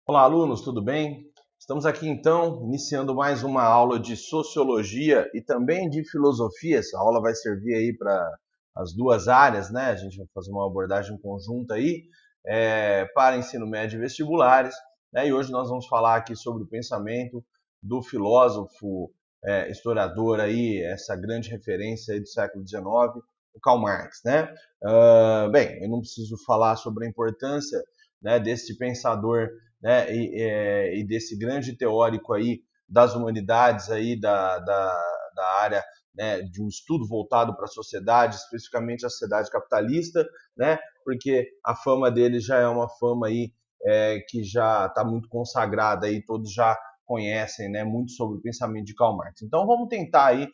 Olá, alunos, tudo bem? Estamos aqui então iniciando mais uma aula de sociologia e também de filosofia. Essa aula vai servir aí para as duas áreas, né? A gente vai fazer uma abordagem conjunta aí para ensino médio e vestibulares, né? E hoje nós vamos falar aqui sobre o pensamento do filósofo, historiador aí, essa grande referência aí do século XIX, o Karl Marx, né? Bem, eu não preciso falar sobre a importância, né, desse pensador, né, e desse grande teórico aí das humanidades aí da área, né, de um estudo voltado para a sociedade, especificamente a sociedade capitalista, né, porque a fama dele já é uma fama aí que já está muito consagrada aí, todos já conhecem, né, muito sobre o pensamento de Karl Marx. Então vamos tentar aí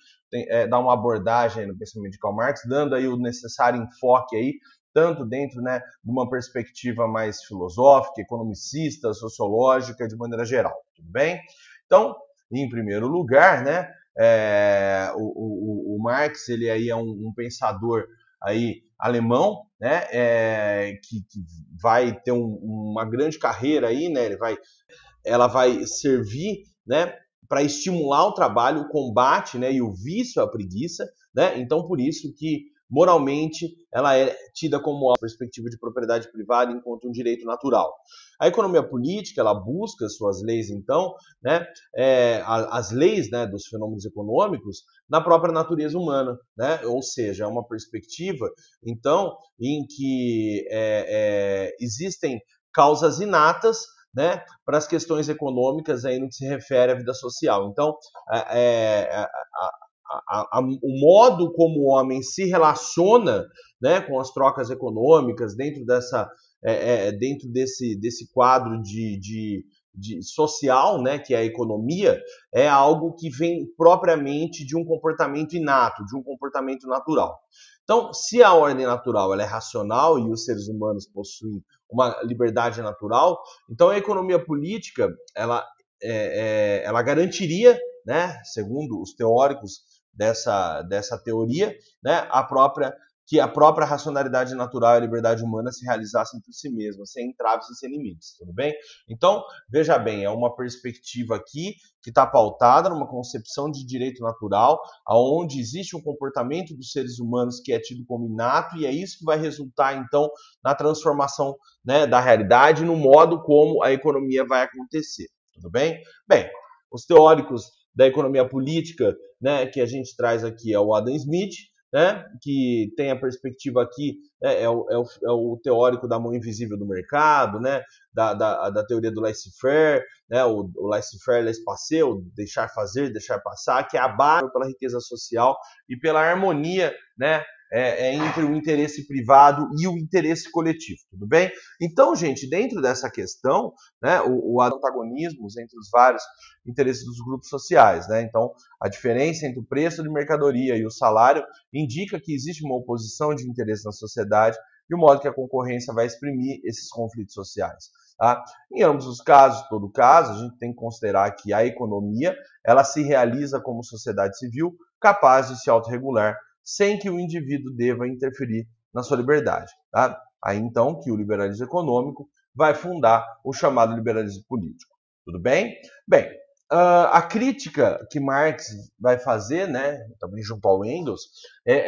dar uma abordagem no pensamento de Karl Marx, dando aí o necessário enfoque aí, tanto dentro, né, de uma perspectiva mais filosófica, economicista, sociológica, de maneira geral, tudo bem? Então, em primeiro lugar, né, o Marx, ele aí é um pensador aí alemão, né, que vai ter uma grande carreira aí, né, ela vai servir, né, para estimular o trabalho, o combate, né, e o vício à preguiça, né? Então, por isso que moralmente ela é tida como a perspectiva de propriedade privada enquanto um direito natural. A economia política, ela busca suas leis, então, né, as leis, né, dos fenômenos econômicos na própria natureza humana, né? Ou seja, é uma perspectiva, então, em que existem causas inatas, né, para as questões econômicas aí no que se refere à vida social. Então, o modo como o homem se relaciona, né, com as trocas econômicas dentro desse quadro de social, né, que é a economia, é algo que vem propriamente de um comportamento inato, de um comportamento natural. Então, se a ordem natural ela é racional e os seres humanos possuem uma liberdade natural, então a economia política ela garantiria, né, segundo os teóricos dessa teoria, né, que a própria racionalidade natural e a liberdade humana se realizassem por si mesmas, sem entraves e sem limites, tudo bem? Então, veja bem, é uma perspectiva aqui que está pautada numa concepção de direito natural, onde existe um comportamento dos seres humanos que é tido como inato, e é isso que vai resultar, então, na transformação, né, da realidade, no modo como a economia vai acontecer, tudo bem? Bem, os teóricos da economia política, né, que a gente traz aqui é o Adam Smith, né, que tem a perspectiva aqui, é o teórico da mão invisível do mercado, né, da teoria do laissez-faire, né, o laissez-faire, laissez-passer, o deixar fazer, deixar passar, que é a base pela riqueza social e pela harmonia, né, entre o interesse privado e o interesse coletivo, tudo bem? Então, gente, dentro dessa questão, né, o antagonismos entre os vários interesses dos grupos sociais, né? Então, a diferença entre o preço de mercadoria e o salário indica que existe uma oposição de interesse na sociedade e o modo que a concorrência vai exprimir esses conflitos sociais. Tá? Em ambos os casos, todo caso, a gente tem que considerar que a economia ela se realiza como sociedade civil capaz de se autorregular sem que o indivíduo deva interferir na sua liberdade. Tá? Aí então que o liberalismo econômico vai fundar o chamado liberalismo político. Tudo bem? Bem, a crítica que Marx vai fazer, né, também junto ao Engels,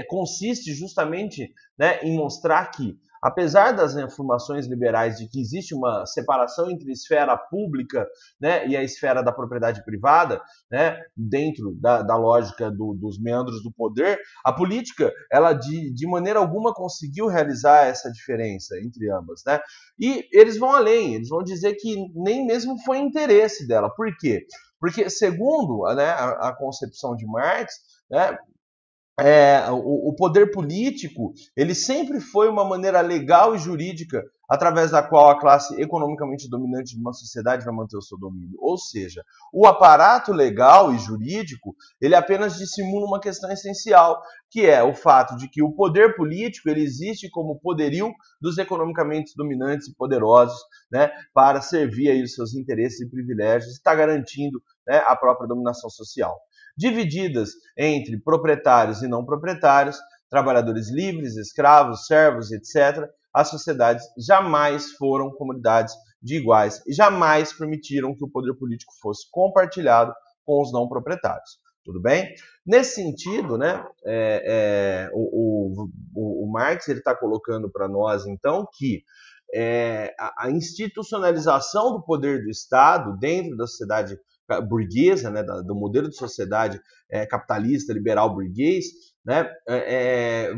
consiste justamente, né, em mostrar que, apesar das informações liberais de que existe uma separação entre a esfera pública, né, e a esfera da propriedade privada, né, dentro da lógica dos meandros do poder, a política, ela de maneira alguma conseguiu realizar essa diferença entre ambas, né? E eles vão além, eles vão dizer que nem mesmo foi interesse dela. Por quê? Porque, segundo, né, a concepção de Marx, né, o poder político ele sempre foi uma maneira legal e jurídica através da qual a classe economicamente dominante de uma sociedade vai manter o seu domínio. Ou seja, o aparato legal e jurídico ele apenas dissimula uma questão essencial, que é o fato de que o poder político ele existe como poderio dos economicamente dominantes e poderosos, né, para servir aí os seus interesses e privilégios, e está garantindo, né, a própria dominação social divididas entre proprietários e não proprietários, trabalhadores livres, escravos, servos, etc., as sociedades jamais foram comunidades de iguais e jamais permitiram que o poder político fosse compartilhado com os não proprietários. Tudo bem? Nesse sentido, né, o Marx está colocando para nós, então, que a institucionalização do poder do Estado dentro da sociedade burguesa, né, do modelo de sociedade capitalista, liberal, burguês, né,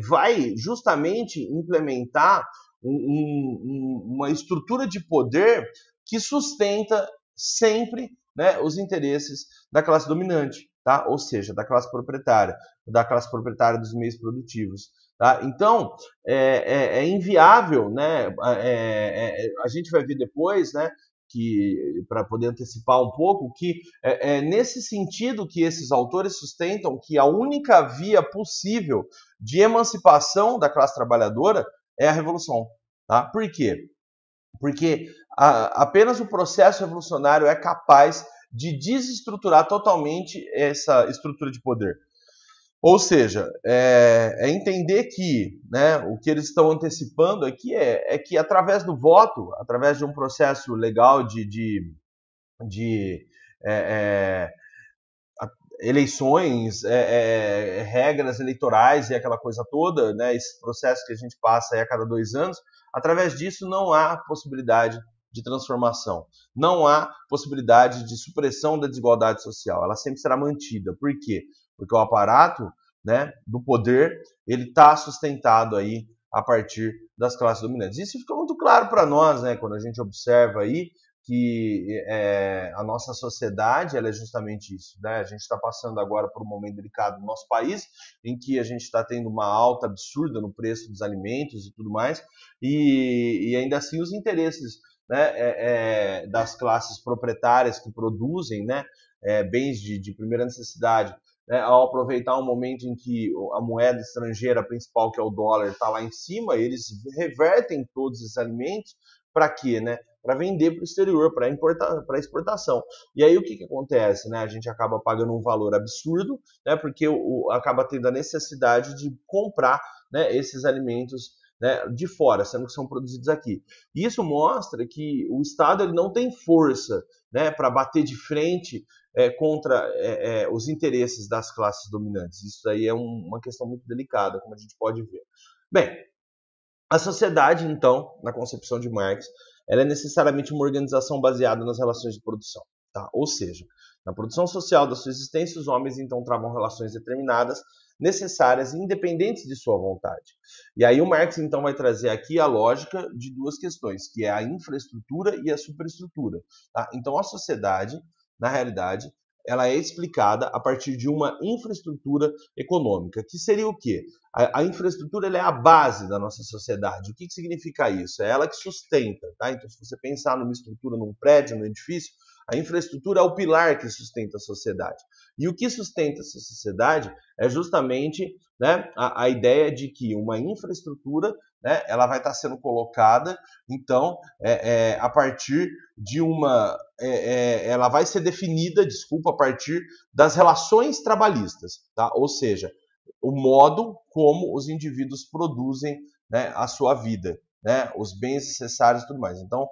vai justamente implementar uma estrutura de poder que sustenta sempre, né, os interesses da classe dominante, tá? Ou seja, da classe proprietária dos meios produtivos. Tá? Então, é inviável, né? A gente vai ver depois, né, que para poder antecipar um pouco, que é nesse sentido que esses autores sustentam que a única via possível de emancipação da classe trabalhadora é a revolução. Tá? Por quê? Porque apenas o processo revolucionário é capaz de desestruturar totalmente essa estrutura de poder. Ou seja, entender que, né, o que eles estão antecipando aqui é que através do voto, através de um processo legal de eleições, regras eleitorais e aquela coisa toda, né, esse processo que a gente passa aí a cada 2 anos, através disso não há possibilidade de transformação, não há possibilidade de supressão da desigualdade social, ela sempre será mantida. Por quê? Porque o aparato, né, do poder, ele está sustentado aí a partir das classes dominantes. Isso fica muito claro para nós, né, quando a gente observa aí que a nossa sociedade ela é justamente isso, né? A gente está passando agora por um momento delicado no nosso país, em que a gente está tendo uma alta absurda no preço dos alimentos e tudo mais, e ainda assim os interesses, né, das classes proprietárias que produzem, né, bens de primeira necessidade, né, ao aproveitar um momento em que a moeda estrangeira principal, que é o dólar, está lá em cima, eles revertem todos esses alimentos para quê, né? Para vender para o exterior, para exportação. E aí o que acontece? Né? A gente acaba pagando um valor absurdo, né? Porque acaba tendo a necessidade de comprar, né, esses alimentos, né, de fora, sendo que são produzidos aqui. Isso mostra que o Estado ele não tem força, né, para bater de frente contra os interesses das classes dominantes. Isso aí é uma questão muito delicada, como a gente pode ver. Bem, a sociedade, então, na concepção de Marx, ela é necessariamente uma organização baseada nas relações de produção. Tá? Ou seja, na produção social da sua existência, os homens então travam relações determinadas, necessárias e independentes de sua vontade. E aí o Marx então vai trazer aqui a lógica de duas questões, que é a infraestrutura e a superestrutura. Tá? Então a sociedade, na realidade, ela é explicada a partir de uma infraestrutura econômica, que seria o quê? A infraestrutura ela é a base da nossa sociedade. O que significa isso? É ela que sustenta. Tá? Então, se você pensar numa estrutura, num prédio, num edifício, a infraestrutura é o pilar que sustenta a sociedade. E o que sustenta essa sociedade é justamente, né, a ideia de que uma infraestrutura, né, ela vai estar sendo colocada, então, a partir de uma... ela vai ser definida, desculpa, a partir das relações trabalhistas. Tá? Ou seja, o modo como os indivíduos produzem, né, a sua vida, né, os bens necessários e tudo mais. Então,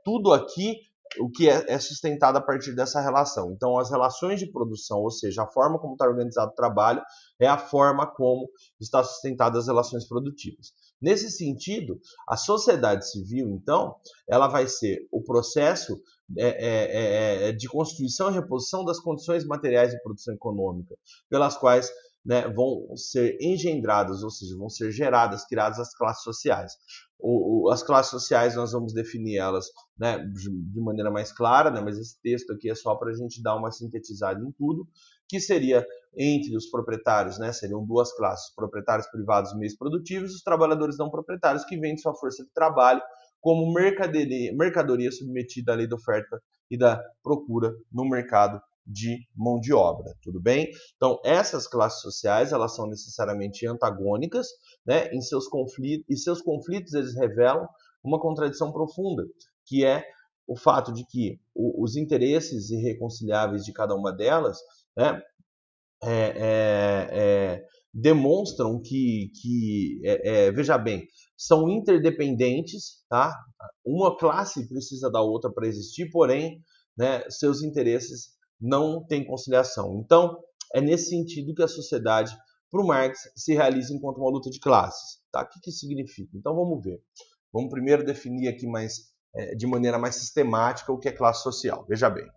tudo aqui o que é sustentado a partir dessa relação. Então, as relações de produção, ou seja, a forma como está organizado o trabalho, é a forma como está sustentada as relações produtivas. Nesse sentido, a sociedade civil, então, ela vai ser o processo de constituição e reposição das condições materiais de produção econômica, pelas quais, né, vão ser engendradas, ou seja, vão ser geradas, criadas as classes sociais. As classes sociais nós vamos definir elas, né, de maneira mais clara, né, mas esse texto aqui é só para a gente dar uma sintetizada em tudo, que seria entre os proprietários, né, seriam duas classes, os proprietários privados dos meios produtivos e os trabalhadores não proprietários que vendem sua força de trabalho como mercadoria submetida à lei da oferta e da procura no mercado de mão de obra, tudo bem? Então, essas classes sociais, elas são necessariamente antagônicas, né, em seus conflitos, e seus conflitos eles revelam uma contradição profunda, que é o fato de que os interesses irreconciliáveis de cada uma delas, né, demonstram veja bem, são interdependentes, tá? Uma classe precisa da outra para existir, porém, né, seus interesses não têm conciliação. Então, é nesse sentido que a sociedade, para o Marx, se realiza enquanto uma luta de classes. Tá? O que isso significa? Então, vamos ver. Vamos primeiro definir aqui de maneira mais sistemática o que é classe social. Veja bem.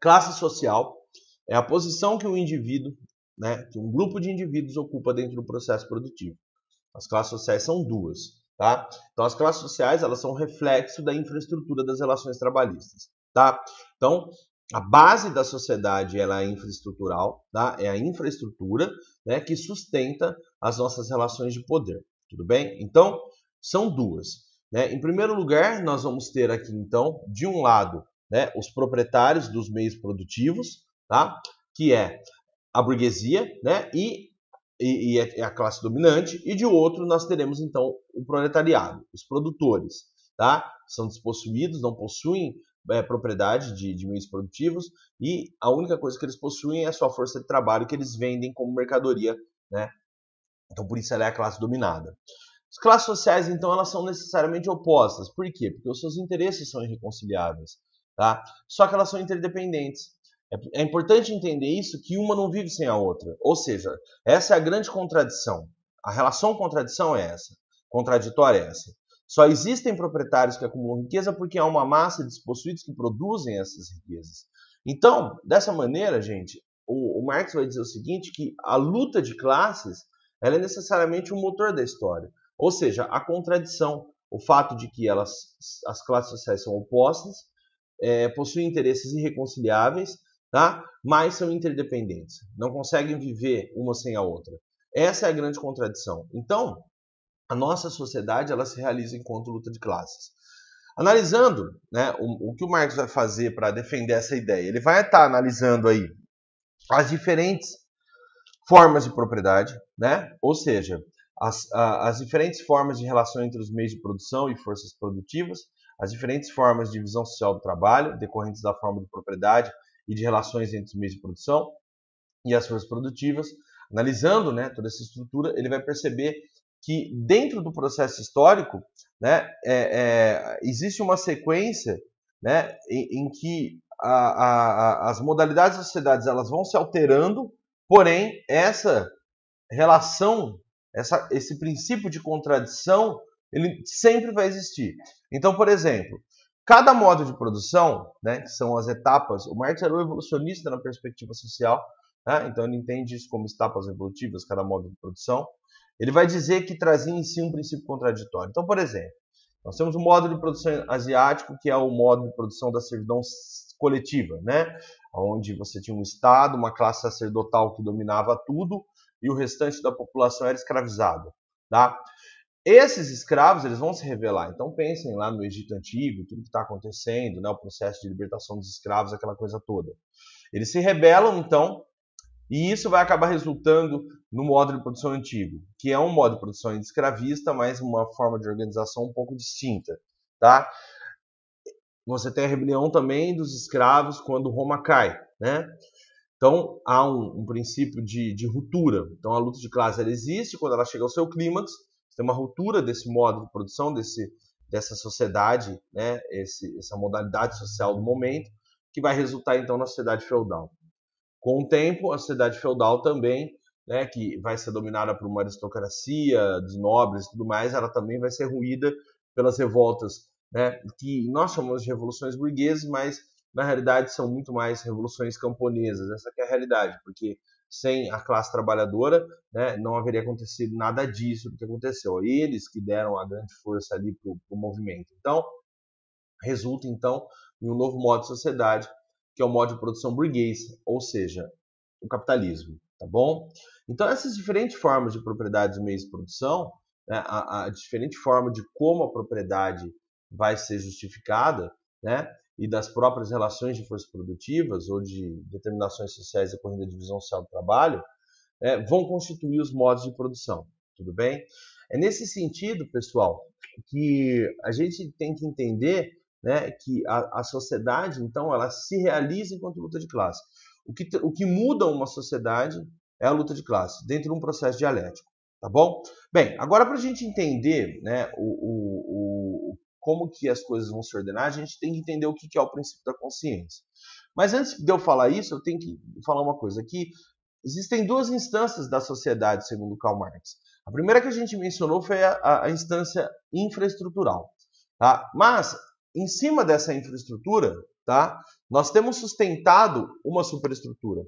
Classe social é a posição que um indivíduo, né, que um grupo de indivíduos ocupa dentro do processo produtivo. As classes sociais são duas, tá? Então, as classes sociais, elas são reflexo da infraestrutura das relações trabalhistas, tá? Então, a base da sociedade, ela é infraestrutural, tá? É a infraestrutura, né, que sustenta as nossas relações de poder, tudo bem? Então, são duas, né? Em primeiro lugar, nós vamos ter aqui, então, de um lado, né, os proprietários dos meios produtivos, tá? Que é a burguesia, né? E é a classe dominante, e de outro nós teremos então o proletariado, os produtores, tá? São despossuídos, não possuem propriedade de meios produtivos, e a única coisa que eles possuem é a sua força de trabalho que eles vendem como mercadoria, né? Então por isso ela é a classe dominada. As classes sociais, então, elas são necessariamente opostas. Por quê? Porque os seus interesses são irreconciliáveis, tá? Só que elas são interdependentes. É importante entender isso, que uma não vive sem a outra. Ou seja, essa é a grande contradição. A relação contradição é essa. Contraditória é essa. Só existem proprietários que acumulam riqueza porque há uma massa de despossuídos que produzem essas riquezas. Então, dessa maneira, gente, o Marx vai dizer o seguinte, que a luta de classes ela é necessariamente um motor da história. Ou seja, a contradição, o fato de que as classes sociais são opostas, possuem interesses irreconciliáveis, tá? Mas são interdependentes, não conseguem viver uma sem a outra. Essa é a grande contradição. Então, a nossa sociedade ela se realiza enquanto luta de classes. Analisando, né, o que o Marx vai fazer para defender essa ideia, ele vai estar analisando aí as diferentes formas de propriedade, né? Ou seja, as diferentes formas de relação entre os meios de produção e forças produtivas, as diferentes formas de divisão social do trabalho, decorrentes da forma de propriedade e de relações entre os meios de produção e as forças produtivas. Analisando, né, toda essa estrutura, ele vai perceber que dentro do processo histórico, né, existe uma sequência, né, em que as modalidades das sociedades elas vão se alterando, porém essa relação, esse princípio de contradição, ele sempre vai existir. Então, por exemplo, cada modo de produção, né, que são as etapas, o Marx era um evolucionista na perspectiva social, né, então ele entende isso como etapas evolutivas, cada modo de produção. Ele vai dizer que trazia em si um princípio contraditório. Então, por exemplo, nós temos o modo de produção asiático, que é o modo de produção da servidão coletiva, né? Onde você tinha um Estado, uma classe sacerdotal que dominava tudo e o restante da população era escravizada, tá? Esses escravos eles vão se revelar. Então pensem lá no Egito Antigo, tudo que está acontecendo, né? O processo de libertação dos escravos, aquela coisa toda. Eles se rebelam, então, e isso vai acabar resultando no modo de produção antigo, que é um modo de produção escravista, mas uma forma de organização um pouco distinta, tá? Você tem a rebelião também dos escravos quando Roma cai, né? Então há um princípio de ruptura. Então a luta de classe ela existe quando ela chega ao seu clímax, tem uma ruptura desse modo de produção, dessa sociedade, né? Essa modalidade social do momento, que vai resultar então na sociedade feudal. Com o tempo, a sociedade feudal também, né, que vai ser dominada por uma aristocracia, dos nobres e tudo mais, ela também vai ser ruída pelas revoltas, né, que nós chamamos de revoluções burguesas, mas na realidade são muito mais revoluções camponesas. Essa que é a realidade, porque sem a classe trabalhadora, né, não haveria acontecido nada disso que aconteceu. Eles que deram a grande força ali para o movimento. Então, resulta então em um novo modo de sociedade, que é o modo de produção burguês, ou seja, o capitalismo, tá bom? Então essas diferentes formas de propriedade dos meios de produção, né, a diferente forma de como a propriedade vai ser justificada, né, e das próprias relações de forças produtivas ou de determinações sociais decorrendo da divisão social do trabalho, vão constituir os modos de produção, tudo bem? É nesse sentido, pessoal, que a gente tem que entender né, que a sociedade, então, ela se realiza enquanto luta de classe. O que muda uma sociedade é a luta de classe, dentro de um processo dialético, tá bom? Bem, agora para a gente entender, né, como que as coisas vão se ordenar, a gente tem que entender o que é o princípio da consciência. Mas antes de eu falar isso, eu tenho que falar uma coisa aqui. Existem duas instâncias da sociedade, segundo Karl Marx. A primeira que a gente mencionou foi a instância infraestrutural. Tá? Mas, em cima dessa infraestrutura, tá, nós temos sustentado uma superestrutura.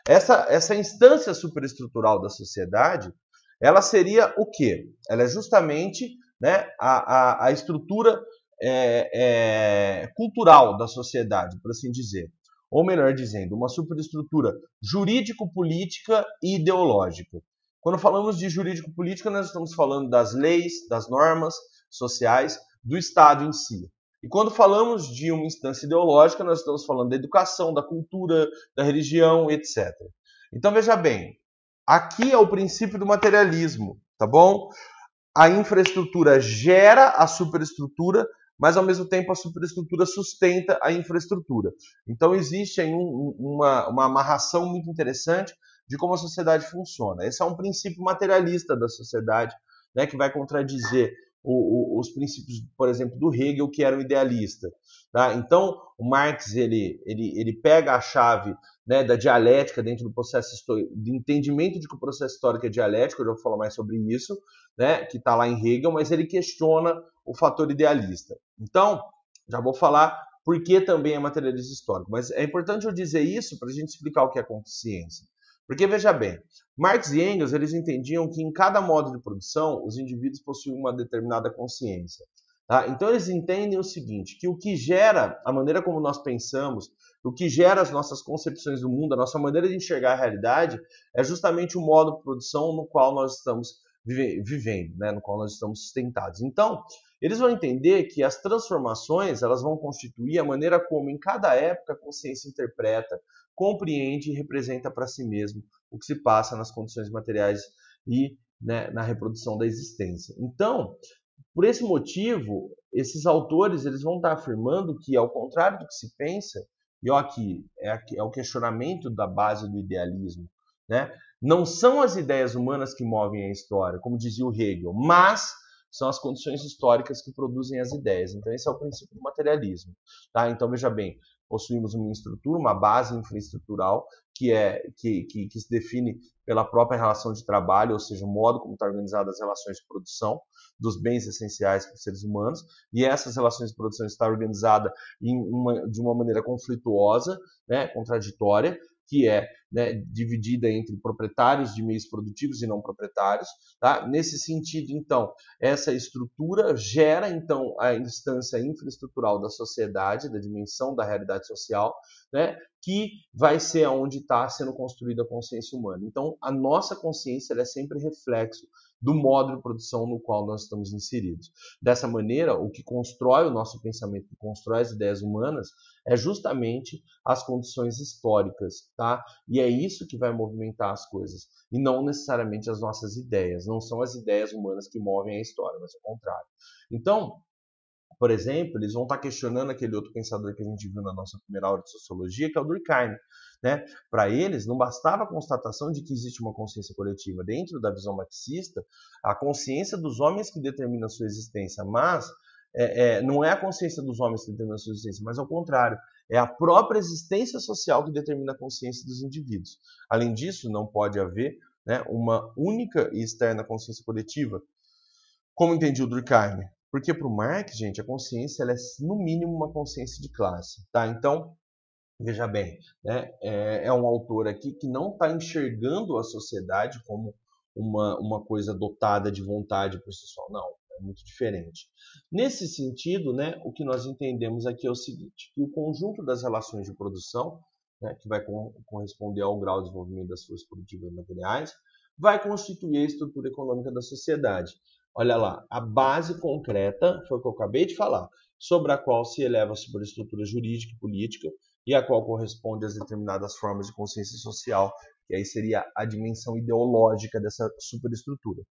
Essa instância superestrutural da sociedade, ela seria o quê? Ela é justamente, né, a estrutura cultural da sociedade, por assim dizer. Ou melhor dizendo, uma superestrutura jurídico-política e ideológica. Quando falamos de jurídico-política, nós estamos falando das leis, das normas sociais, do Estado em si. E quando falamos de uma instância ideológica, nós estamos falando da educação, da cultura, da religião, etc. Então veja bem, aqui é o princípio do materialismo, tá bom? A infraestrutura gera a superestrutura, mas ao mesmo tempo a superestrutura sustenta a infraestrutura. Então existe aí uma amarração muito interessante de como a sociedade funciona. Esse é um princípio materialista da sociedade, né, que vai contradizer os princípios, por exemplo, do Hegel, que era um idealista. Tá? Então, o Marx ele pega a chave, né, da dialética dentro do processo de entendimento de que o processo histórico é dialético, eu já vou falar mais sobre isso, né, que está lá em Hegel, mas ele questiona o fator idealista. Então, já vou falar por que também é materialismo histórico, mas é importante eu dizer isso para a gente explicar o que é consciência. Porque, veja bem, Marx e Engels eles entendiam que em cada modo de produção os indivíduos possuem uma determinada consciência. Tá? Então eles entendem o seguinte, que o que gera a maneira como nós pensamos, o que gera as nossas concepções do mundo, a nossa maneira de enxergar a realidade, é justamente o modo de produção no qual nós estamos vivendo, né? No qual nós estamos sustentados. Então, eles vão entender que as transformações elas vão constituir a maneira como, em cada época, a consciência interpreta, compreende e representa para si mesmo o que se passa nas condições materiais e, né, na reprodução da existência. Então, por esse motivo, esses autores eles vão estar afirmando que, ao contrário do que se pensa, e ó, aqui é o questionamento da base do idealismo, né? Não são as ideias humanas que movem a história, como dizia o Hegel, mas são as condições históricas que produzem as ideias. Então, esse é o princípio do materialismo. Tá? Então, veja bem, possuímos uma estrutura, uma base infraestrutural que se define pela própria relação de trabalho, ou seja, o modo como estão organizadas as relações de produção dos bens essenciais para os seres humanos, e essas relações de produção estão organizadas de uma maneira conflituosa, né, contraditória, que é, né, dividida entre proprietários de meios produtivos e não proprietários. Tá? Nesse sentido, então, essa estrutura gera então a instância infraestrutural da sociedade, da dimensão da realidade social, né, que vai ser onde está sendo construída a consciência humana. Então, a nossa consciência ela é sempre reflexo do modo de produção no qual nós estamos inseridos. Dessa maneira, o que constrói o nosso pensamento, que constrói as ideias humanas, é justamente as condições históricas, tá? E é isso que vai movimentar as coisas, e não necessariamente as nossas ideias. Não são as ideias humanas que movem a história, mas o contrário. Então, por exemplo, eles vão estar questionando aquele outro pensador que a gente viu na nossa primeira aula de sociologia, que é o Durkheim. Né? Para eles, não bastava a constatação de que existe uma consciência coletiva. Dentro da visão marxista, a consciência dos homens que determina a sua existência, mas não é a consciência dos homens que determina a sua existência, mas ao contrário, é a própria existência social que determina a consciência dos indivíduos. Além disso, não pode haver, né, uma única e externa consciência coletiva, como entendia o Durkheim. Porque para o Marx, gente, a consciência ela é no mínimo uma consciência de classe. Tá? Então, veja bem, né, é um autor aqui que não está enxergando a sociedade como uma coisa dotada de vontade processual. Não, é muito diferente. Nesse sentido, né, o que nós entendemos aqui é o seguinte, que o conjunto das relações de produção, né, que vai corresponder ao grau de desenvolvimento das forças produtivas materiais, vai constituir a estrutura econômica da sociedade. Olha lá, a base concreta, foi o que eu acabei de falar, sobre a qual se eleva a superestrutura jurídica e política, e a qual corresponde às determinadas formas de consciência social, que aí seria a dimensão ideológica dessa superestrutura.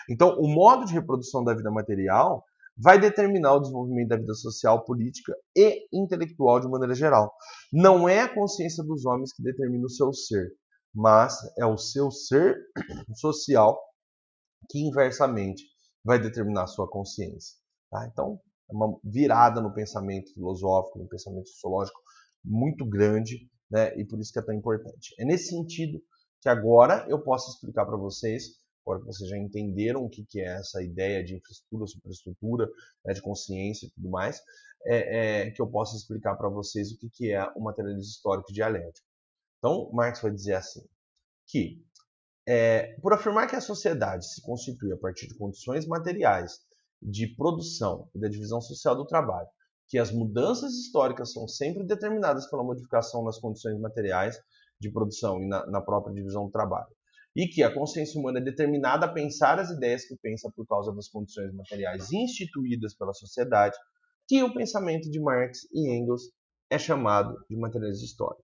Então, o modo de reprodução da vida material vai determinar o desenvolvimento da vida social, política e intelectual de maneira geral. Não é a consciência dos homens que determina o seu ser, mas é o seu ser social que inversamente vai determinar a sua consciência. Tá? Então, é uma virada no pensamento filosófico, no pensamento sociológico muito grande, né? E por isso que é tão importante. É nesse sentido que agora eu posso explicar para vocês, agora que vocês já entenderam o que é essa ideia de infraestrutura, superestrutura, né, de consciência e tudo mais, que eu posso explicar para vocês o que é o materialismo histórico dialético. Então, Marx vai dizer assim, que por afirmar que a sociedade se constitui a partir de condições materiais de produção e da divisão social do trabalho, que as mudanças históricas são sempre determinadas pela modificação das condições materiais de produção e na própria divisão do trabalho, e que a consciência humana é determinada a pensar as ideias que pensa por causa das condições materiais instituídas pela sociedade, que o pensamento de Marx e Engels é chamado de materialismo histórico.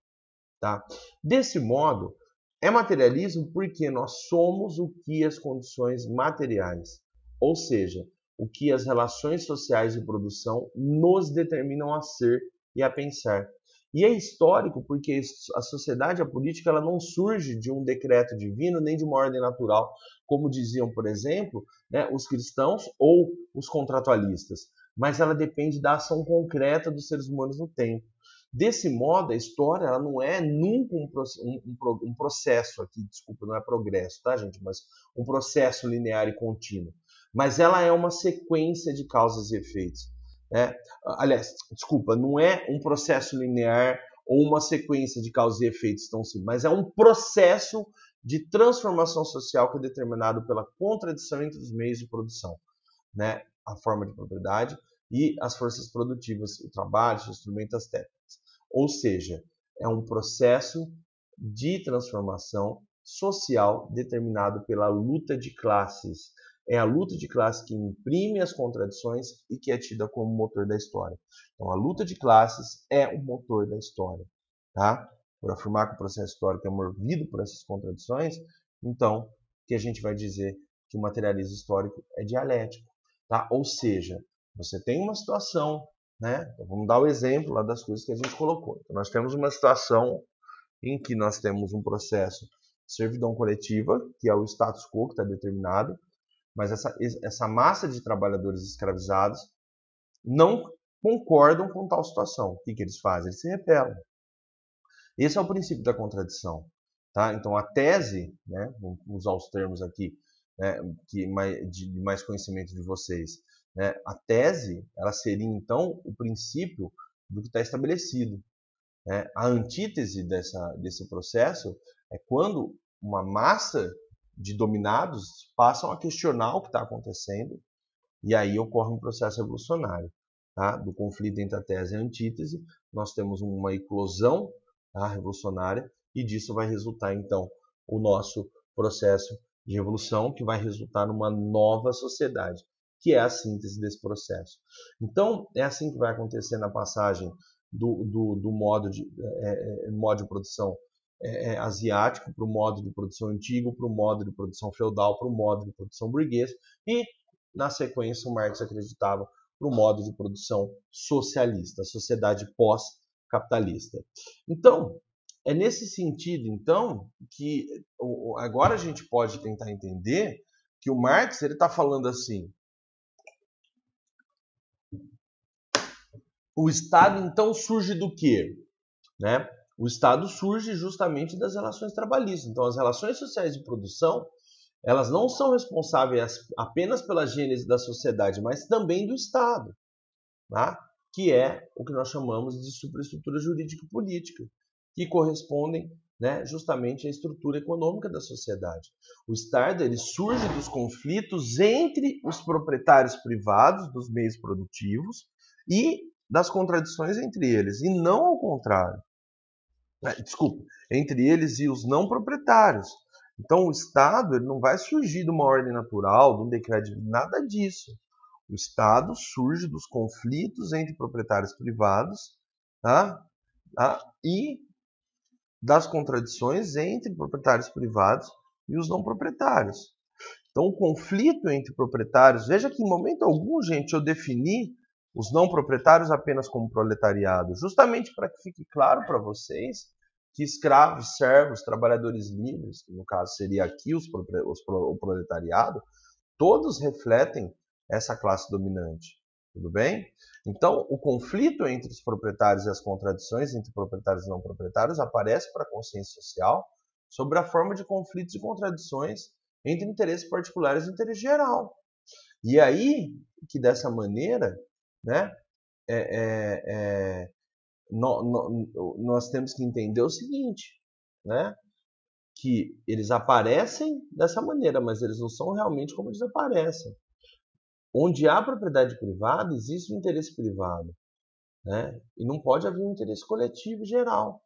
Tá? Desse modo, é materialismo porque nós somos o que as condições materiais, ou seja, o que as relações sociais de produção nos determinam a ser e a pensar. E é histórico porque a sociedade, a política, ela não surge de um decreto divino nem de uma ordem natural, como diziam, por exemplo, né, os cristãos ou os contratualistas, mas ela depende da ação concreta dos seres humanos no tempo. Desse modo, a história ela não é nunca um processo aqui, desculpa, não é progresso, tá, gente? Mas um processo linear e contínuo. Mas ela é uma sequência de causas e efeitos. Né? Aliás, desculpa, não é um processo linear ou uma sequência de causas e efeitos tão simples, mas é um processo de transformação social que é determinado pela contradição entre os meios de produção, né? A forma de propriedade e as forças produtivas, o trabalho, os instrumentos, as técnicas. Ou seja, é um processo de transformação social determinado pela luta de classes. É a luta de classes que imprime as contradições e que é tida como motor da história. Então, a luta de classes é o motor da história. Tá? Por afirmar que o processo histórico é movido por essas contradições, então, que a gente vai dizer que o materialismo histórico é dialético. Tá? Ou seja, você tem uma situação, né? Então, vamos dar o exemplo lá das coisas que a gente colocou. Então, nós temos uma situação em que nós temos um processo de servidão coletiva, que é o status quo que está determinado, mas essa massa de trabalhadores escravizados não concordam com tal situação. O que eles fazem? Eles se rebelam. Esse é o princípio da contradição. Tá? Então, a tese, né, vamos usar os termos aqui, né, de mais conhecimento de vocês, né, a tese ela seria, então, o princípio do que está estabelecido. Né? A antítese desse processo é quando uma massa de dominados passam a questionar o que está acontecendo e aí ocorre um processo revolucionário. Tá? Do conflito entre a tese e a antítese, nós temos uma eclosão, tá, revolucionária, e disso vai resultar, então, o nosso processo de revolução, que vai resultar numa nova sociedade, que é a síntese desse processo. Então, é assim que vai acontecer na passagem do modo de produção asiático para o modo de produção antigo, para o modo de produção feudal, para o modo de produção burguês, e, na sequência, o Marx acreditava para o modo de produção socialista, a sociedade pós-capitalista. Então, é nesse sentido, então, que agora a gente pode tentar entender que o Marx está falando assim: o Estado, então, surge do quê? Né? O Estado surge justamente das relações trabalhistas. Então, as relações sociais de produção, elas não são responsáveis apenas pela gênese da sociedade, mas também do Estado, tá? Que é o que nós chamamos de superestrutura jurídica e política, que correspondem, né, justamente à estrutura econômica da sociedade. O Estado ele surge dos conflitos entre os proprietários privados dos meios produtivos e das contradições entre eles, e não ao contrário. Desculpa, entre eles e os não proprietários. Então, o Estado ele não vai surgir de uma ordem natural, de um decreto, nada disso. O Estado surge dos conflitos entre proprietários privados, tá? E das contradições entre proprietários privados e os não proprietários. Então, o conflito entre proprietários, veja que em momento algum, gente, eu defini os não proprietários apenas como proletariado, justamente para que fique claro para vocês que escravos, servos, trabalhadores livres, que no caso seria aqui o proletariado, todos refletem essa classe dominante. Tudo bem? Então, o conflito entre os proprietários e as contradições entre proprietários e não proprietários aparece para a consciência social sobre a forma de conflitos e contradições entre interesses particulares e interesse geral. E aí que dessa maneira, né, nós temos que entender o seguinte, né, que eles aparecem dessa maneira, mas eles não são realmente como eles aparecem. Onde há propriedade privada, existe um interesse privado, né? E não pode haver um interesse coletivo geral.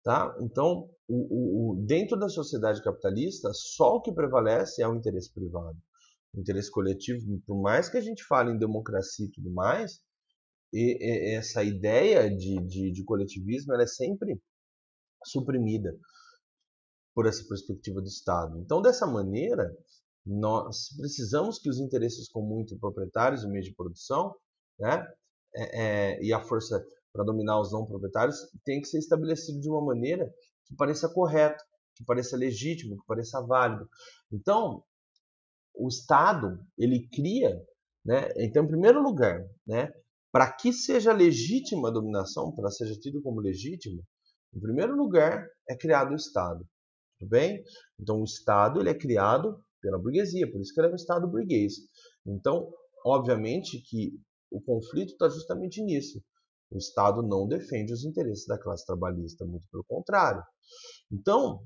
Tá? Então, dentro da sociedade capitalista, só o que prevalece é o interesse privado. O interesse coletivo, por mais que a gente fale em democracia e tudo mais, essa ideia de coletivismo ela é sempre suprimida por essa perspectiva do Estado. Então, dessa maneira, nós precisamos que os interesses comuns entre proprietários e meios de produção, né, e a força para dominar os não proprietários tem que ser estabelecido de uma maneira que pareça correta, que pareça legítimo, que pareça válido. Então, o Estado, ele cria, né, então, em primeiro lugar, né, para que seja legítima a dominação, para que seja tido como legítimo, em primeiro lugar, é criado o Estado. Tudo bem? Então, o Estado ele é criado pela burguesia, por isso que ele é um Estado burguês. Então, obviamente que o conflito está justamente nisso. O Estado não defende os interesses da classe trabalhista, muito pelo contrário. Então,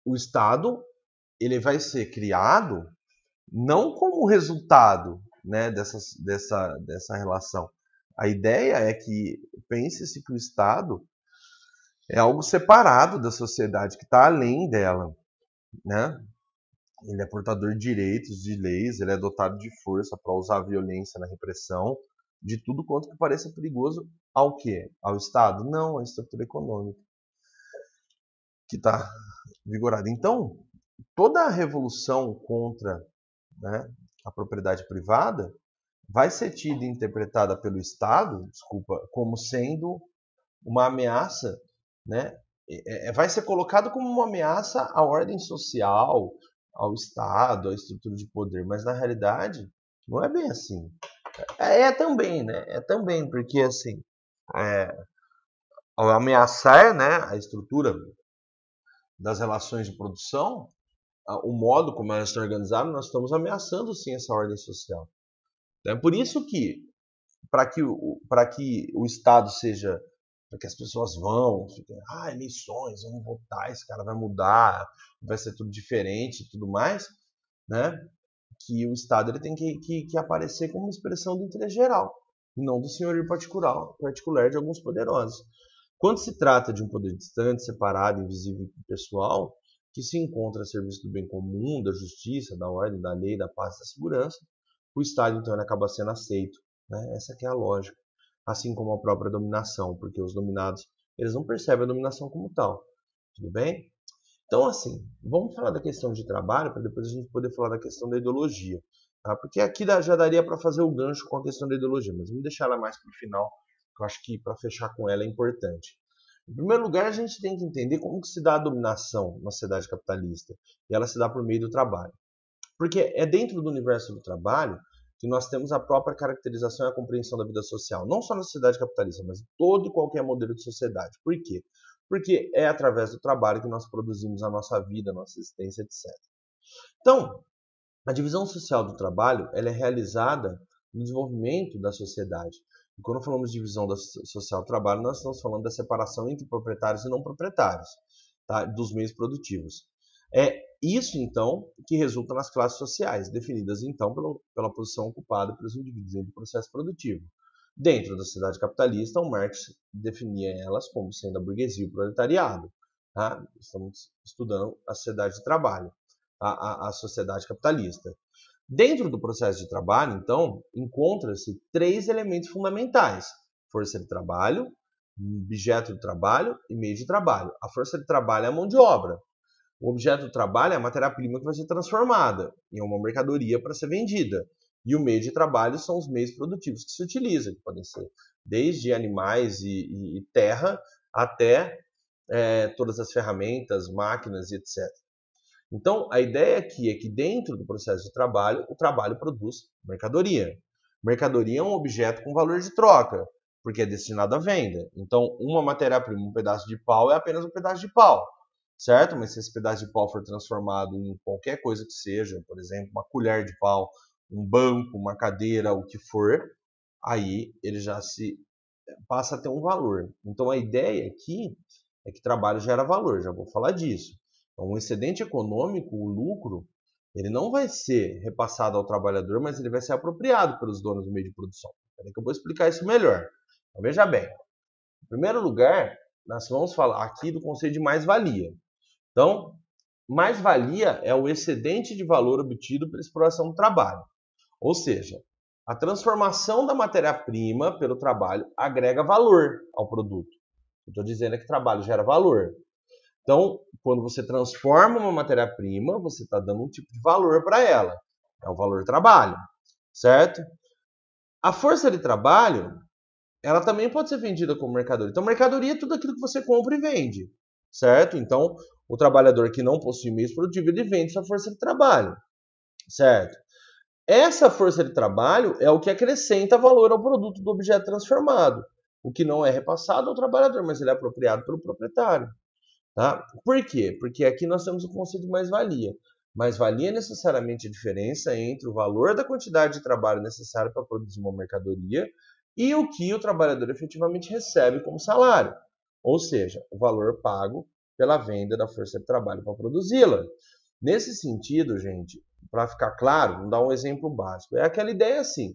o Estado ele vai ser criado não como resultado, né, dessa relação. A ideia é que pense-se que o Estado é algo separado da sociedade, que está além dela, né? Ele é portador de direitos, de leis, ele é dotado de força para usar a violência na repressão, de tudo quanto que pareça perigoso ao quê? Ao Estado? Não, à estrutura econômica que está vigorada. Então, toda a revolução contra, né, a propriedade privada vai ser tida e interpretada pelo Estado, desculpa, como sendo uma ameaça, né? Vai ser colocado como uma ameaça à ordem social, ao Estado, à estrutura de poder, mas na realidade não é bem assim. É também, né? É também, porque assim, é, ao ameaçar, né, a estrutura das relações de produção, o modo como elas estão organizadas, nós estamos ameaçando sim essa ordem social. É por isso que para que o Estado seja, para que as pessoas vão, fiquem, eleições, vamos votar, esse cara vai mudar, vai ser tudo diferente e tudo mais, né? Que o Estado ele tem que aparecer como uma expressão do interesse geral, e não do senhorio particular de alguns poderosos. Quando se trata de um poder distante, separado, invisível e pessoal, que se encontra a serviço do bem comum, da justiça, da ordem, da lei, da paz e da segurança, o Estado então ele acaba sendo aceito, né? Essa que é a lógica. Assim como a própria dominação, porque os dominados eles não percebem a dominação como tal. Tudo bem? Então, assim, vamos falar da questão de trabalho para depois a gente poder falar da questão da ideologia. Tá? Porque aqui já daria para fazer o gancho com a questão da ideologia, mas vamos deixar ela mais para o final, que eu acho que para fechar com ela é importante. Em primeiro lugar, a gente tem que entender como que se dá a dominação na sociedade capitalista. E ela se dá por meio do trabalho. Porque é dentro do universo do trabalho que nós temos a própria caracterização e a compreensão da vida social. Não só na sociedade capitalista, mas em todo e qualquer modelo de sociedade. Por quê? Porque é através do trabalho que nós produzimos a nossa vida, a nossa existência, etc. Então, a divisão social do trabalho ela é realizada no desenvolvimento da sociedade. E quando falamos de divisão social do trabalho, nós estamos falando da separação entre proprietários e não proprietários, tá? Dos meios produtivos. É isso, então, que resulta nas classes sociais, definidas, então, pela posição ocupada pelos indivíduos dentro do processo produtivo. Dentro da sociedade capitalista, o Marx definia elas como sendo a burguesia e o proletariado. Tá? Estamos estudando a sociedade de trabalho, a sociedade capitalista. Dentro do processo de trabalho, então, encontra-se três elementos fundamentais: força de trabalho, objeto de trabalho e meio de trabalho. A força de trabalho é a mão de obra. O objeto do trabalho é a matéria-prima que vai ser transformada em uma mercadoria para ser vendida. E o meio de trabalho são os meios produtivos que se utilizam, que podem ser desde animais e terra até todas as ferramentas, máquinas e etc. Então, a ideia aqui é que dentro do processo de trabalho, o trabalho produz mercadoria. Mercadoria é um objeto com valor de troca, porque é destinado à venda. Então, uma matéria-prima, um pedaço de pau, é apenas um pedaço de pau, certo? Mas se esse pedaço de pau for transformado em qualquer coisa que seja, por exemplo, uma colher de pau, um banco, uma cadeira, o que for, aí ele já se passa a ter um valor. Então, a ideia aqui é que trabalho gera valor, já vou falar disso. Então, o excedente econômico, o lucro, ele não vai ser repassado ao trabalhador, mas ele vai ser apropriado pelos donos do meio de produção. Peraí que eu vou explicar isso melhor. Então, veja bem. Em primeiro lugar, nós vamos falar aqui do conceito de mais-valia. Então, mais-valia é o excedente de valor obtido pela exploração do trabalho. Ou seja, a transformação da matéria-prima pelo trabalho agrega valor ao produto. Eu estou dizendo é que trabalho gera valor. Então, quando você transforma uma matéria-prima, você está dando um tipo de valor para ela. É o valor trabalho, certo? A força de trabalho, ela também pode ser vendida como mercadoria. Então, mercadoria é tudo aquilo que você compra e vende, certo? Então, o trabalhador que não possui meios produtivos, ele vende sua força de trabalho, certo? Essa força de trabalho é o que acrescenta valor ao produto do objeto transformado. O que não é repassado ao trabalhador, mas ele é apropriado pelo proprietário. Tá? Por quê? Porque aqui nós temos o conceito de mais-valia. Mais-valia é necessariamente a diferença entre o valor da quantidade de trabalho necessário para produzir uma mercadoria e o que o trabalhador efetivamente recebe como salário. Ou seja, o valor pago pela venda da força de trabalho para produzi-la. Nesse sentido, gente, para ficar claro, vamos dar um exemplo básico. É aquela ideia assim.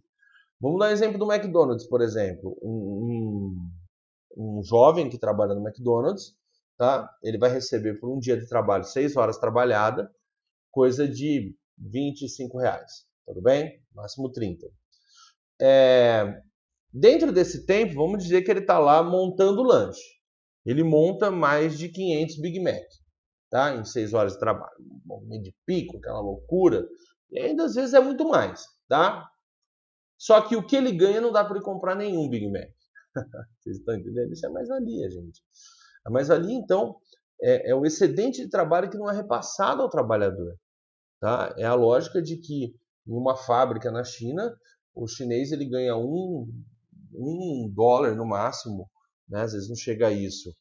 Vamos dar um exemplo do McDonald's, por exemplo. Um jovem que trabalha no McDonald's, tá? Ele vai receber por um dia de trabalho, 6 horas trabalhada, coisa de R$ 25, tudo bem? Máximo 30. Dentro desse tempo, vamos dizer que ele está lá montando o lanche. Ele monta mais de 500 Big Mac, tá? Em 6 horas de trabalho. Um momento de pico, aquela loucura. E ainda às vezes é muito mais, tá? Só que o que ele ganha não dá para ele comprar nenhum Big Mac. Vocês estão entendendo? Isso é mais-valia, gente. A mais-valia, então, é o excedente de trabalho que não é repassado ao trabalhador. Tá? É a lógica de que em uma fábrica na China, o chinês ele ganha um dólar no máximo, né? Às vezes não chega a isso.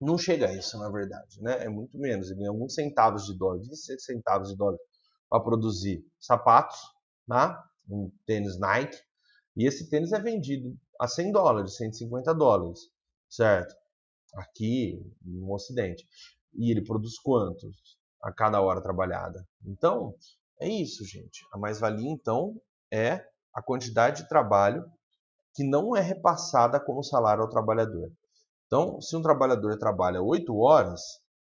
Não chega a isso, na verdade. Né? É muito menos. Ele ganha alguns centavos de dólar, 26 centavos de dólar para produzir sapatos, tá? Um tênis Nike. E esse tênis é vendido a $100, $150, certo? Aqui no Ocidente. E ele produz quantos a cada hora trabalhada? Então, é isso, gente. A mais-valia, então, é a quantidade de trabalho que não é repassada como salário ao trabalhador. Então, se um trabalhador trabalha 8 horas,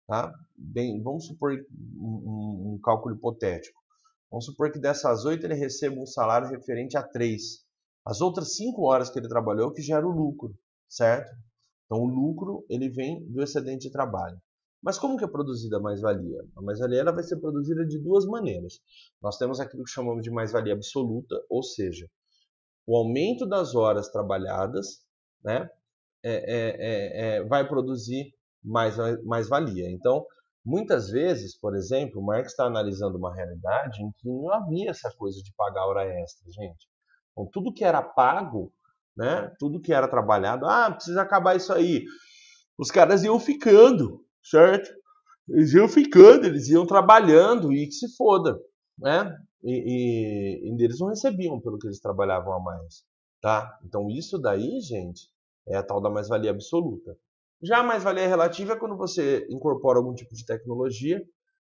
tá? Bem, vamos supor um cálculo hipotético. Vamos supor que dessas 8 ele receba um salário referente a 3. As outras 5 horas que ele trabalhou é o que gera o lucro, certo? Então, o lucro ele vem do excedente de trabalho. Mas como que é produzida a mais-valia? A mais-valia ela vai ser produzida de duas maneiras. Nós temos aquilo que chamamos de mais-valia absoluta, ou seja, o aumento das horas trabalhadas, né, vai produzir mais-valia. Então, muitas vezes, por exemplo, o Marx está analisando uma realidade em que não havia essa coisa de pagar hora extra, gente. Então, tudo que era pago, né, tudo que era trabalhado, precisa acabar isso aí. Os caras iam ficando, certo? Eles iam ficando, eles iam trabalhando e que se foda, né? E eles não recebiam pelo que eles trabalhavam a mais, tá? Então isso daí, gente, é a tal da mais-valia absoluta. Já a mais-valia relativa é quando você incorpora algum tipo de tecnologia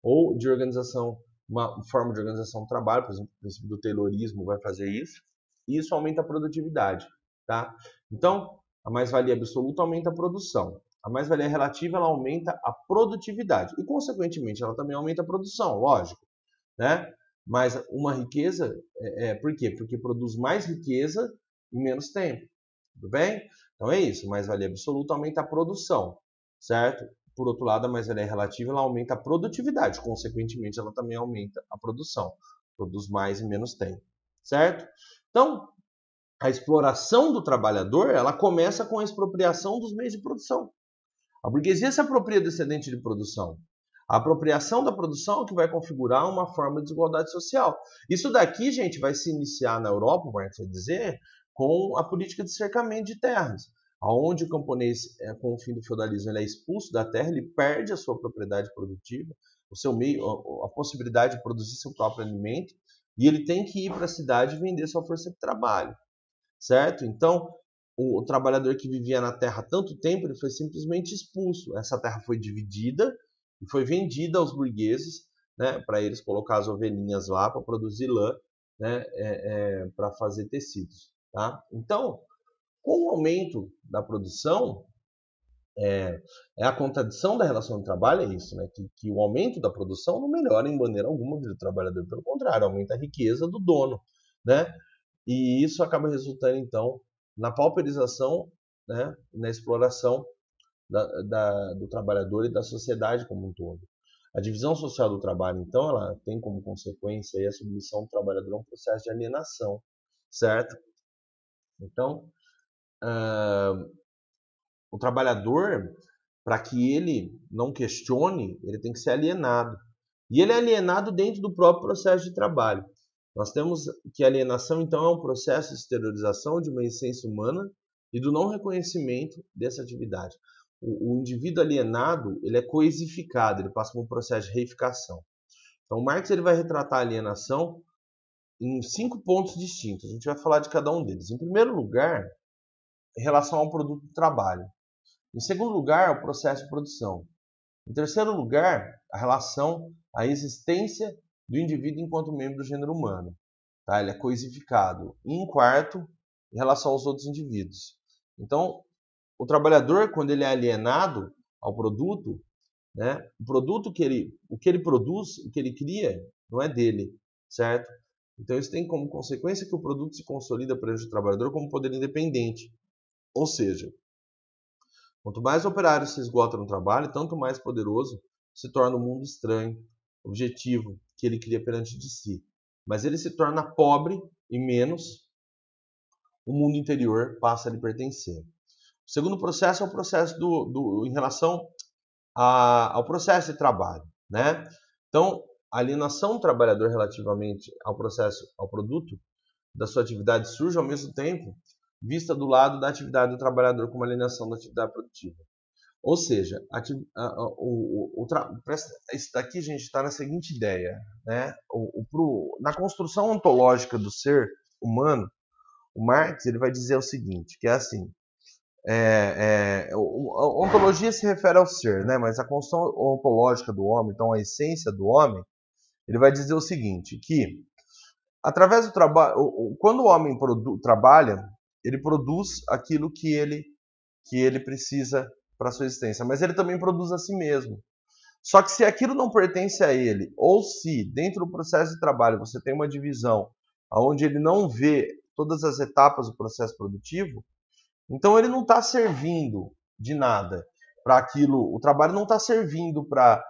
ou de organização, uma forma de organização do trabalho, por exemplo, o princípio do Taylorismo vai fazer isso, e isso aumenta a produtividade, tá? Então, a mais-valia absoluta aumenta a produção. A mais-valia relativa ela aumenta a produtividade e, consequentemente, ela também aumenta a produção, lógico, né? Mas uma riqueza, por quê? Porque produz mais riqueza em menos tempo, tudo bem? Então é isso, mais-valia absoluta aumenta a produção, certo? por outro lado, a mais-valia relativa ela aumenta a produtividade, consequentemente, ela também aumenta a produção. Produz mais e menos tem, certo? Então, a exploração do trabalhador ela começa com a expropriação dos meios de produção. A burguesia se apropria do excedente de produção. A apropriação da produção é que vai configurar uma forma de desigualdade social. Isso daqui, gente, vai se iniciar na Europa, Marx vai dizer, com a política de cercamento de terras, onde o camponês, com o fim do feudalismo, ele é expulso da terra, ele perde a sua propriedade produtiva, o seu meio, a possibilidade de produzir seu próprio alimento, e ele tem que ir para a cidade e vender sua força de trabalho, certo? Então, o trabalhador que vivia na terra há tanto tempo, ele foi simplesmente expulso. Essa terra foi dividida e foi vendida aos burgueses, né, para eles colocar as ovelhinhas lá para produzir lã, né, para fazer tecidos. Tá? Então, com o aumento da produção, a contradição da relação de trabalho é isso, né? Que o aumento da produção não melhora em maneira alguma a vida do trabalhador, pelo contrário, aumenta a riqueza do dono, né? E isso acaba resultando, então, na pauperização, né? Na exploração do trabalhador e da sociedade como um todo. A divisão social do trabalho, então, ela tem como consequência aí a submissão do trabalhador a um processo de alienação, certo? Então, o trabalhador, para que ele não questione, ele tem que ser alienado. E ele é alienado dentro do próprio processo de trabalho. Nós temos que a alienação, então, é um processo de exteriorização de uma essência humana e do não reconhecimento dessa atividade. O indivíduo alienado, ele é coisificado, ele passa por um processo de reificação. Então, Marx ele vai retratar a alienação em 5 pontos distintos. A gente vai falar de cada um deles. Em primeiro lugar, em relação ao produto do trabalho. Em segundo lugar, o processo de produção. Em terceiro lugar, a relação, a existência do indivíduo enquanto membro do gênero humano. Tá? Ele é coisificado. E em quarto, em relação aos outros indivíduos. Então, o trabalhador, quando ele é alienado ao produto, né, o que ele produz, o que ele cria, não é dele, certo? Então, isso tem como consequência que o produto se consolida perante o trabalhador como poder independente. Ou seja, quanto mais o operário se esgota no trabalho, tanto mais poderoso se torna o mundo estranho, objetivo, que ele cria perante de si. Mas ele se torna pobre e menos o mundo interior passa a lhe pertencer. O segundo processo é o processo em relação ao processo de trabalho, né? Então, a alienação do trabalhador relativamente ao processo, ao produto da sua atividade surge ao mesmo tempo vista do lado da atividade do trabalhador como alienação da atividade produtiva. Ou seja, isso daqui, gente, está na seguinte ideia, né? Na construção ontológica do ser humano, o Marx ele vai dizer o seguinte, que é assim, a ontologia se refere ao ser, né? Mas a construção ontológica do homem, então a essência do homem, ele vai dizer o seguinte, que através do trabalho, quando o homem trabalha, ele produz aquilo que ele precisa para a sua existência, mas ele também produz a si mesmo. Só que se aquilo não pertence a ele, ou se dentro do processo de trabalho você tem uma divisão onde ele não vê todas as etapas do processo produtivo, então ele não está servindo de nada para aquilo, o trabalho não está servindo para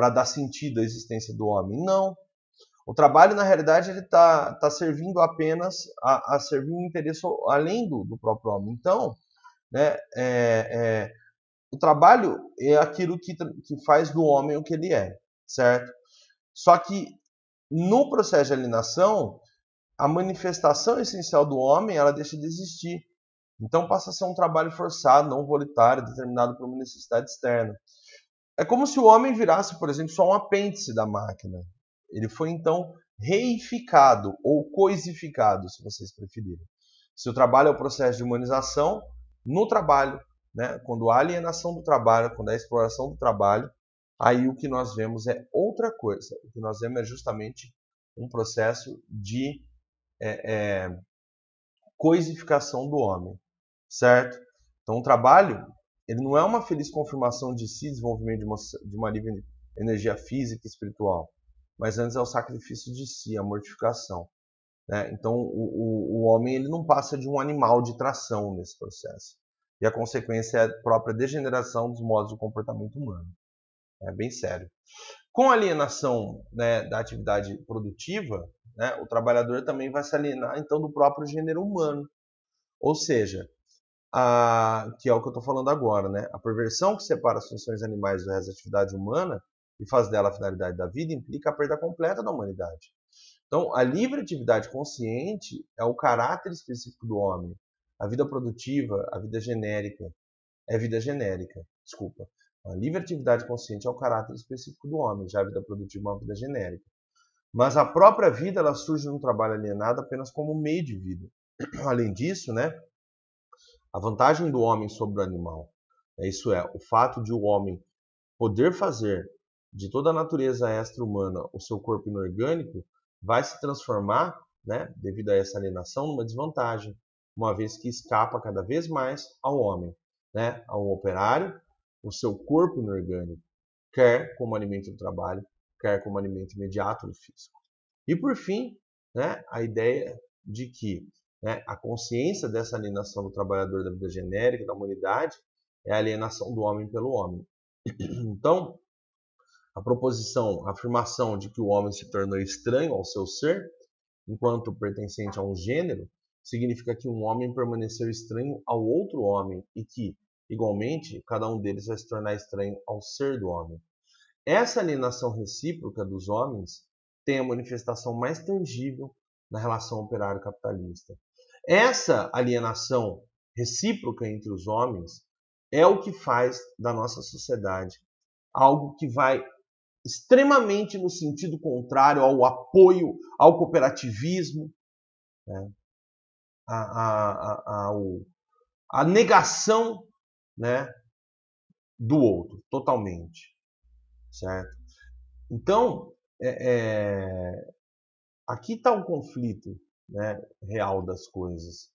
dar sentido à existência do homem, não. O trabalho, na realidade, ele está servindo apenas a servir um interesse além do próprio homem. Então, né, o trabalho é aquilo que faz do homem o que ele é, certo? Só que no processo de alienação, a manifestação essencial do homem ela deixa de existir. Então passa a ser um trabalho forçado, não voluntário, determinado por uma necessidade externa. É como se o homem virasse, por exemplo, só um apêndice da máquina. Ele foi então reificado ou coisificado, se vocês preferirem. Se o trabalho é o processo de humanização, no trabalho, né, quando há alienação do trabalho, quando há exploração do trabalho, aí o que nós vemos é outra coisa. O que nós vemos é justamente um processo de coisificação do homem, certo? Então o trabalho ele não é uma feliz confirmação de si, desenvolvimento de uma livre energia física e espiritual, mas antes é o sacrifício de si, a mortificação. Né? Então o homem ele não passa de um animal de tração nesse processo. E a consequência é a própria degeneração dos modos de comportamento humano. É bem sério. Com a alienação, né, da atividade produtiva, né, o trabalhador também vai se alienar então do próprio gênero humano. Ou seja, que é o que eu estou falando agora, né? A perversão que separa as funções animais do resto da atividade humana e faz dela a finalidade da vida implica a perda completa da humanidade. Então, a livre atividade consciente é o caráter específico do homem. A vida produtiva, a vida genérica, é vida genérica, desculpa. A livre atividade consciente é o caráter específico do homem, já a vida produtiva é uma vida genérica. Mas a própria vida ela surge no trabalho alienado apenas como meio de vida. Além disso, né, a vantagem do homem sobre o animal, isso é, o fato de o homem poder fazer de toda a natureza extra-humana o seu corpo inorgânico, vai se transformar, né, devido a essa alienação, numa desvantagem, uma vez que escapa cada vez mais ao homem, né, ao operário, o seu corpo inorgânico, quer como alimento do trabalho, quer como alimento imediato do físico. E por fim, né, a ideia de que, né, a consciência dessa alienação do trabalhador da vida genérica, da humanidade, é a alienação do homem pelo homem. Então, a proposição, a afirmação de que o homem se tornou estranho ao seu ser, enquanto pertencente a um gênero, significa que um homem permaneceu estranho ao outro homem e que, igualmente, cada um deles vai se tornar estranho ao ser do homem. Essa alienação recíproca dos homens tem a manifestação mais tangível na relação operário-capitalista. Essa alienação recíproca entre os homens é o que faz da nossa sociedade algo que vai extremamente no sentido contrário ao apoio ao cooperativismo, né? a negação, né, do outro, totalmente, certo? Então, aqui está o conflito, né, real das coisas.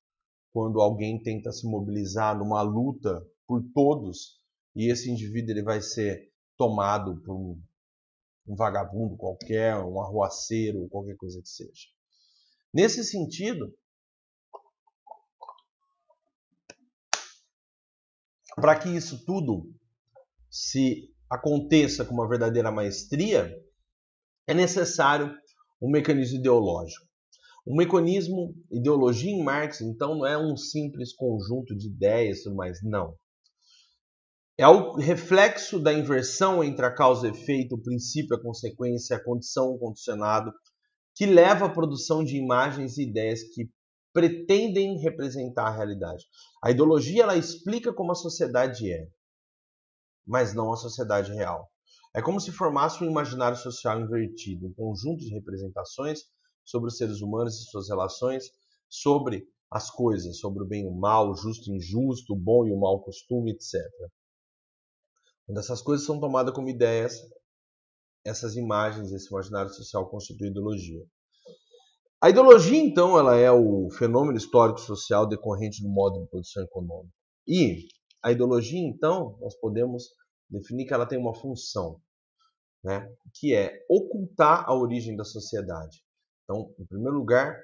Quando alguém tenta se mobilizar numa luta por todos e esse indivíduo ele vai ser tomado por um vagabundo qualquer, um arruaceiro, qualquer coisa que seja. Nesse sentido, para que isso tudo se aconteça com uma verdadeira maestria, é necessário um mecanismo ideológico. Um mecanismo, ideologia em Marx, então, não é um simples conjunto de ideias e tudo mais, não. É o reflexo da inversão entre a causa e efeito, o princípio, a consequência, a condição, o condicionado, que leva à produção de imagens e ideias que pretendem representar a realidade. A ideologia ela explica como a sociedade é, mas não a sociedade real. É como se formasse um imaginário social invertido, um conjunto de representações sobre os seres humanos e suas relações, sobre as coisas, sobre o bem e o mal, o justo e o injusto, o bom e o mau costume, etc. Quando essas coisas são tomadas como ideias, essas imagens, esse imaginário social constitui ideologia. A ideologia, então, ela é o fenômeno histórico-social decorrente do modo de produção econômica. E a ideologia, então, nós podemos definir que ela tem uma função, né, que é ocultar a origem da sociedade. Então, em primeiro lugar,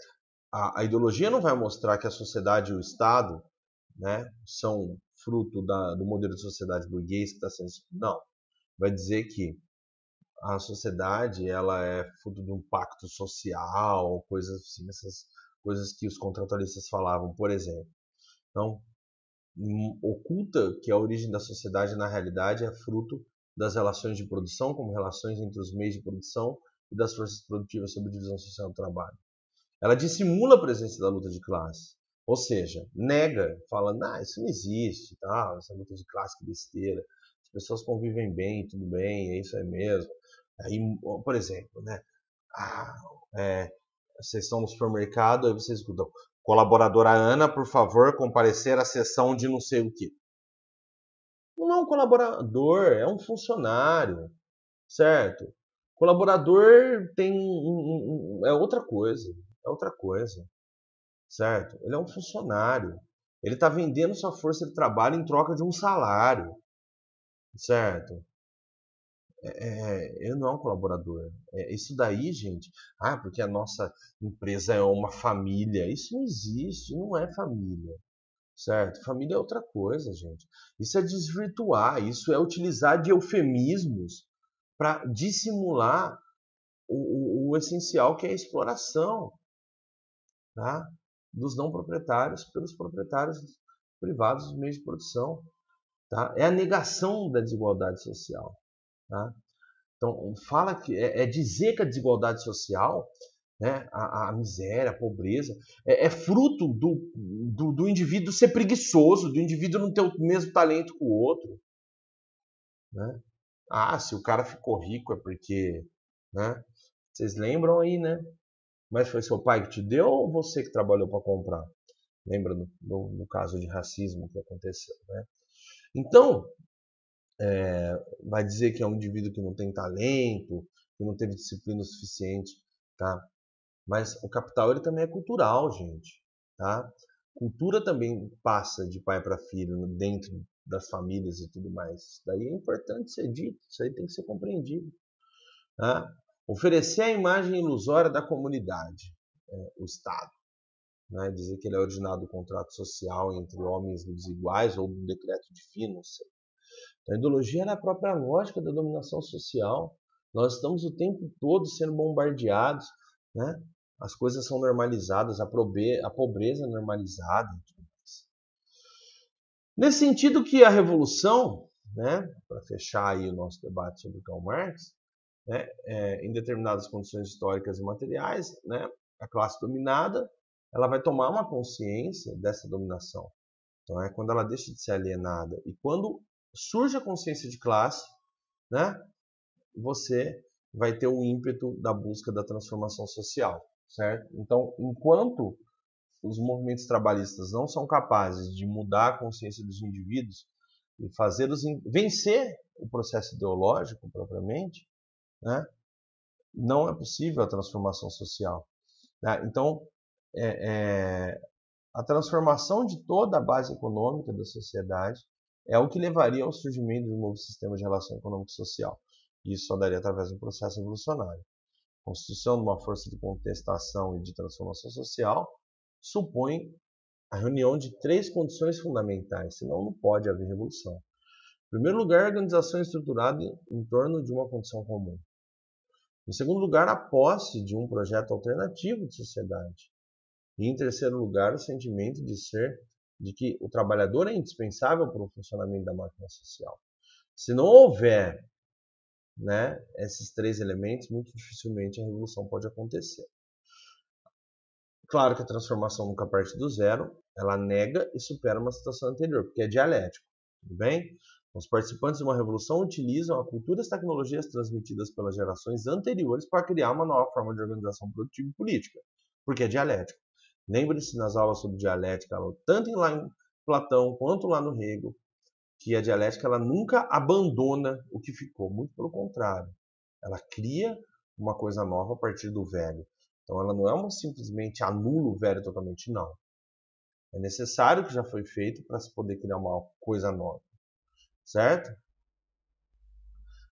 a ideologia não vai mostrar que a sociedade e o Estado, né, são fruto do modelo de sociedade burguês que está sendo... Não. Vai dizer que a sociedade ela é fruto de um pacto social, coisas assim, essas coisas que os contratualistas falavam, por exemplo. Então, oculta que a origem da sociedade na realidade é fruto das relações de produção, como relações entre os meios de produção e das forças produtivas sob divisão social do trabalho. Ela dissimula a presença da luta de classe, ou seja, nega, fala, não, isso não existe, tá? Essa luta de classe que besteira, as pessoas convivem bem, tudo bem, é isso aí mesmo. Aí, por exemplo, né? Vocês estão no supermercado, aí vocês escutam, colaboradora Ana, por favor, comparecer à sessão de não sei o quê. Não é um colaborador, é um funcionário, certo? Colaborador tem é outra coisa, certo? Ele é um funcionário, ele está vendendo sua força de trabalho em troca de um salário, certo? Ele não é um colaborador. Isso daí, gente, porque a nossa empresa é uma família. Isso não existe, não é família, certo? Família é outra coisa, gente. Isso é desvirtuar, isso é utilizar de eufemismos para dissimular o essencial, que é a exploração, tá? Dos não proprietários pelos proprietários privados dos meios de produção. Tá? É a negação da desigualdade social. Tá? Então, fala que é dizer que a desigualdade social, né, a miséria, a pobreza, é fruto do indivíduo ser preguiçoso, do indivíduo não ter o mesmo talento que o outro. Né? Ah, se o cara ficou rico é porque... Né? Vocês lembram aí, né? Mas foi seu pai que te deu ou você que trabalhou para comprar? Lembra no caso de racismo que aconteceu, né? Então, vai dizer que é um indivíduo que não tem talento, que não teve disciplina suficiente, tá? Mas o capital ele também é cultural, gente, tá? Cultura também passa de pai para filho dentro das famílias e tudo mais. Isso daí é importante ser dito, isso aí tem que ser compreendido, tá? Oferecer a imagem ilusória da comunidade, o Estado, né? Dizer que ele é originado do contrato social entre homens desiguais ou do decreto divino, não sei. A ideologia é a própria lógica da dominação social. Nós estamos o tempo todo sendo bombardeados, né? As coisas são normalizadas, a pobreza é normalizada. Nesse sentido que a revolução, né, para fechar aí o nosso debate sobre Karl Marx, né, em determinadas condições históricas e materiais, né, a classe dominada ela vai tomar uma consciência dessa dominação. Então é quando ela deixa de ser alienada. E quando surge a consciência de classe, né, você vai ter o ímpeto da busca da transformação social, certo? Então, enquanto os movimentos trabalhistas não são capazes de mudar a consciência dos indivíduos e fazê-los vencer o processo ideológico propriamente, né, não é possível a transformação social. Né? Então, a transformação de toda a base econômica da sociedade é o que levaria ao surgimento de um novo sistema de relação econômico-social. E isso só daria através de um processo evolucionário. A constituição de uma força de contestação e de transformação social supõe a reunião de 3 condições fundamentais, senão não pode haver revolução. Em primeiro lugar, a organização estruturada em torno de uma condição comum. Em segundo lugar, a posse de um projeto alternativo de sociedade. E em terceiro lugar, o sentimento de que o trabalhador é indispensável para o funcionamento da máquina social. Se não houver, né, esses 3 elementos, muito dificilmente a revolução pode acontecer. Claro que a transformação nunca parte do zero, ela nega e supera uma situação anterior, porque é dialético, tudo bem? Os participantes de uma revolução utilizam a cultura e as tecnologias transmitidas pelas gerações anteriores para criar uma nova forma de organização produtiva e política, porque é dialético. Lembre-se nas aulas sobre dialética, tanto lá em Platão quanto lá no Hegel, que a dialética ela nunca abandona o que ficou, muito pelo contrário. Ela cria uma coisa nova a partir do velho. Então ela não é simplesmente anula o velho totalmente, não. É necessário o que já foi feito para se poder criar uma coisa nova, certo?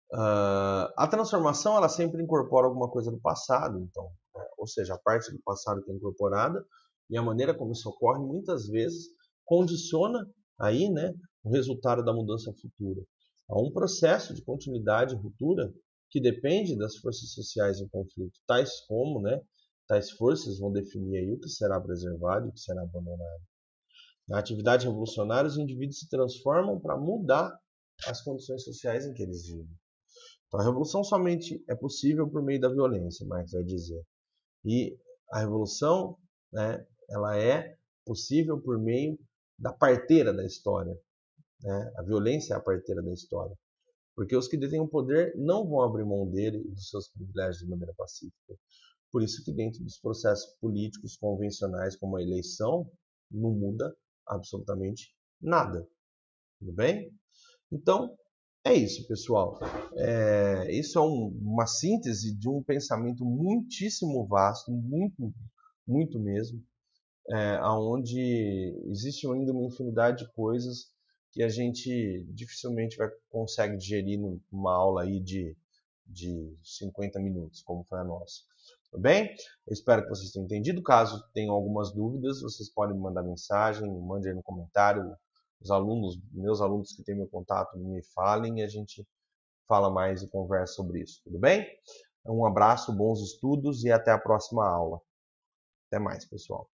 A transformação ela sempre incorpora alguma coisa do passado, então, né? Ou seja, a parte do passado que é incorporada e a maneira como isso ocorre muitas vezes condiciona aí, né, o resultado da mudança futura. Há um processo de continuidade e ruptura que depende das forças sociais em conflito, tais como, né, tais forças vão definir aí o que será preservado e o que será abandonado. Na atividade revolucionária, os indivíduos se transformam para mudar as condições sociais em que eles vivem. Então, a revolução somente é possível por meio da violência, Marx vai dizer. E a revolução, né, ela é possível por meio da parteira da história. Né? A violência é a parteira da história. Porque os que detêm o poder não vão abrir mão dele e dos seus privilégios de maneira pacífica. Por isso que dentro dos processos políticos convencionais, como a eleição, não muda absolutamente nada. Tudo bem? Então, é isso, pessoal. Isso é uma síntese de um pensamento muitíssimo vasto, muito, muito mesmo, onde existe ainda uma infinidade de coisas que a gente dificilmente consegue digerir numa aula aí de 50 minutos, como foi a nossa. Tudo bem? Eu espero que vocês tenham entendido. Caso tenham algumas dúvidas, vocês podem me mandar mensagem, mande aí no comentário. Os alunos, meus alunos que têm meu contato, me falem e a gente fala mais e conversa sobre isso, tudo bem? Um abraço, bons estudos e até a próxima aula. Até mais, pessoal.